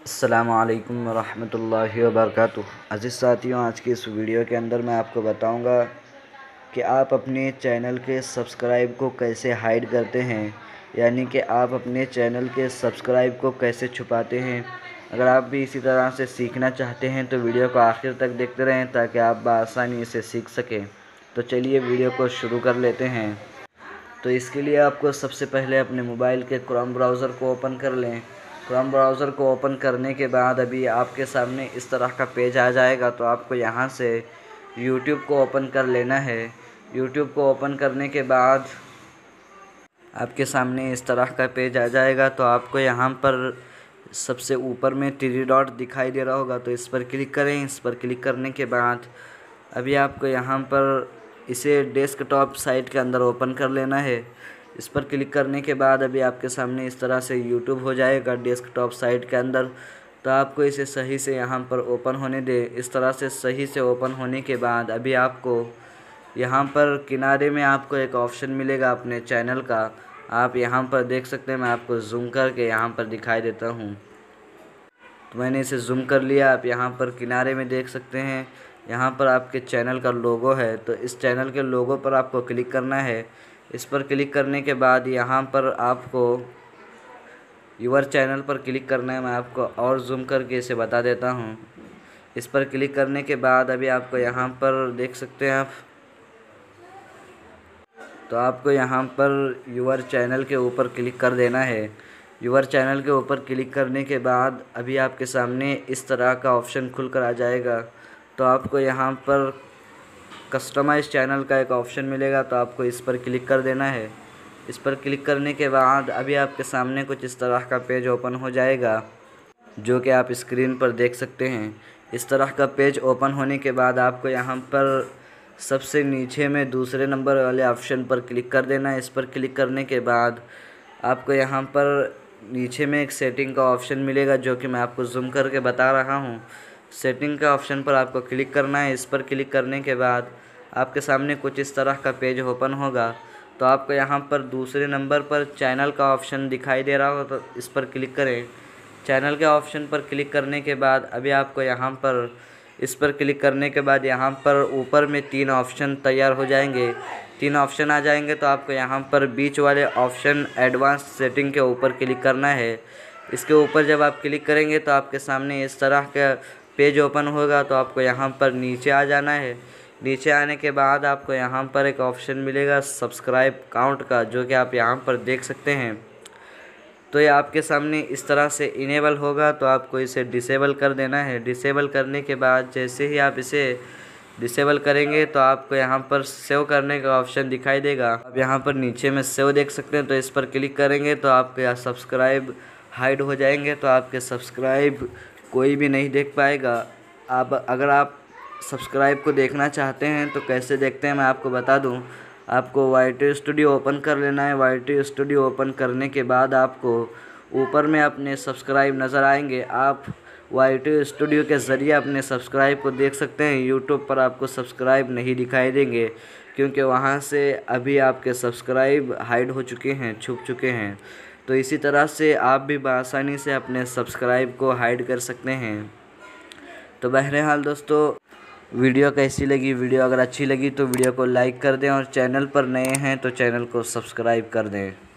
अस्सलामुअलैकुम वरहमतुल्लाहि वबरकातुह। अज़ीज़ साथियों, आज की इस वीडियो के अंदर मैं आपको बताऊंगा कि आप अपने चैनल के सब्सक्राइब को कैसे हाइड करते हैं, यानी कि आप अपने चैनल के सब्सक्राइब को कैसे छुपाते हैं। अगर आप भी इसी तरह से सीखना चाहते हैं तो वीडियो को आखिर तक देखते रहें ताकि आप बआसानी इसे सीख सकें। तो चलिए वीडियो को शुरू कर लेते हैं। तो इसके लिए आपको सबसे पहले अपने मोबाइल के क्रोम ब्राउज़र को ओपन कर लें। क्रोम ब्राउज़र को ओपन करने के बाद अभी आपके सामने इस तरह का पेज आ जाएगा। तो आपको यहाँ से यूट्यूब को ओपन कर लेना है। यूट्यूब को ओपन करने के बाद आपके सामने इस तरह का पेज आ जाएगा। तो आपको यहाँ पर सबसे ऊपर में 3 डॉट दिखाई दे रहा होगा, तो इस पर क्लिक करें। इस पर क्लिक करने के बाद अभी आपको यहाँ पर इसे डेस्कटॉप साइट के अंदर ओपन कर लेना है। इस पर क्लिक करने के बाद अभी आपके सामने इस तरह से यूट्यूब हो जाएगा डेस्कटॉप साइट के अंदर। तो आपको इसे सही से यहाँ पर ओपन होने दे। इस तरह से सही से ओपन होने के बाद अभी आपको यहाँ पर किनारे में आपको एक ऑप्शन मिलेगा अपने चैनल का। आप यहाँ पर देख सकते हैं, मैं आपको जूम करके यहाँ पर दिखाई देता हूँ। तो मैंने इसे जूम कर लिया। आप यहाँ पर किनारे में देख सकते हैं, यहाँ पर आपके चैनल का लोगो है। तो इस चैनल के लोगो पर आपको क्लिक करना है। इस पर क्लिक करने के बाद यहाँ पर आपको यूर चैनल पर क्लिक करना है। मैं आपको और जूम करके इसे बता देता हूँ। इस पर क्लिक करने के बाद अभी आपको यहाँ पर देख सकते हैं आप, तो आपको यहाँ पर यूर चैनल के ऊपर क्लिक कर देना है। यूर चैनल के ऊपर क्लिक करने के बाद अभी आपके सामने इस तरह का ऑप्शन खुल कर आ जाएगा। तो आपको यहाँ पर कस्टमाइज़ चैनल का एक ऑप्शन मिलेगा, तो आपको इस पर क्लिक कर देना है। इस पर क्लिक करने के बाद अभी आपके सामने कुछ इस तरह का पेज ओपन हो जाएगा, जो कि आप स्क्रीन पर देख सकते हैं। इस तरह का पेज ओपन होने के बाद आपको यहाँ पर सबसे नीचे में दूसरे नंबर वाले ऑप्शन पर क्लिक कर देना है। इस पर क्लिक करने के बाद आपको यहाँ पर नीचे में एक सेटिंग का ऑप्शन मिलेगा, जो कि मैं आपको जूम करके बता रहा हूँ। सेटिंग का ऑप्शन पर आपको क्लिक करना है। इस पर क्लिक करने के बाद आपके सामने कुछ इस तरह का पेज ओपन होगा। तो आपको यहाँ पर दूसरे नंबर पर चैनल का ऑप्शन दिखाई दे रहा हो, तो इस पर क्लिक करें। चैनल के ऑप्शन पर क्लिक करने के बाद अभी आपको यहाँ पर इस पर क्लिक करने के बाद यहाँ पर ऊपर में 3 ऑप्शन तैयार हो जाएंगे। 3 ऑप्शन आ जाएंगे। तो आपको यहाँ पर बीच वाले ऑप्शन एडवांस सेटिंग के ऊपर क्लिक करना है। इसके ऊपर जब आप क्लिक करेंगे तो आपके सामने इस तरह का पेज ओपन होगा। तो आपको यहाँ पर नीचे आ जाना है। नीचे आने के बाद आपको यहाँ पर एक ऑप्शन मिलेगा सब्सक्राइब काउंट का, जो कि आप यहाँ पर देख सकते हैं। तो ये आपके सामने इस तरह से इनेबल होगा। तो आपको इसे डिसेबल कर देना है। डिसेबल करने के बाद जैसे ही आप इसे डिसेबल करेंगे तो आपको यहाँ पर सेव करने का ऑप्शन दिखाई देगा। आप यहाँ पर नीचे में सेव देख सकते हैं। तो इस पर क्लिक करेंगे तो आपके यहाँ सब्सक्राइब हाइड हो जाएंगे। तो आपके सब्सक्राइब कोई भी नहीं देख पाएगा। अगर आप सब्सक्राइब को देखना चाहते हैं तो कैसे देखते हैं मैं आपको बता दूं। आपको YT स्टूडियो ओपन कर लेना है। YT स्टूडियो ओपन करने के बाद आपको ऊपर में अपने सब्सक्राइब नज़र आएंगे। आप YT स्टूडियो के ज़रिए अपने सब्सक्राइब को देख सकते हैं। यूट्यूब पर आपको सब्सक्राइब नहीं दिखाई देंगे, क्योंकि वहाँ से अभी आपके सब्सक्राइब हाइड हो चुके हैं, छुप चुके हैं। तो इसी तरह से आप भी बआसानी से अपने सब्सक्राइब को हाइड कर सकते हैं। तो बहरहाल दोस्तों, वीडियो कैसी लगी? वीडियो अगर अच्छी लगी तो वीडियो को लाइक कर दें, और चैनल पर नए हैं तो चैनल को सब्सक्राइब कर दें।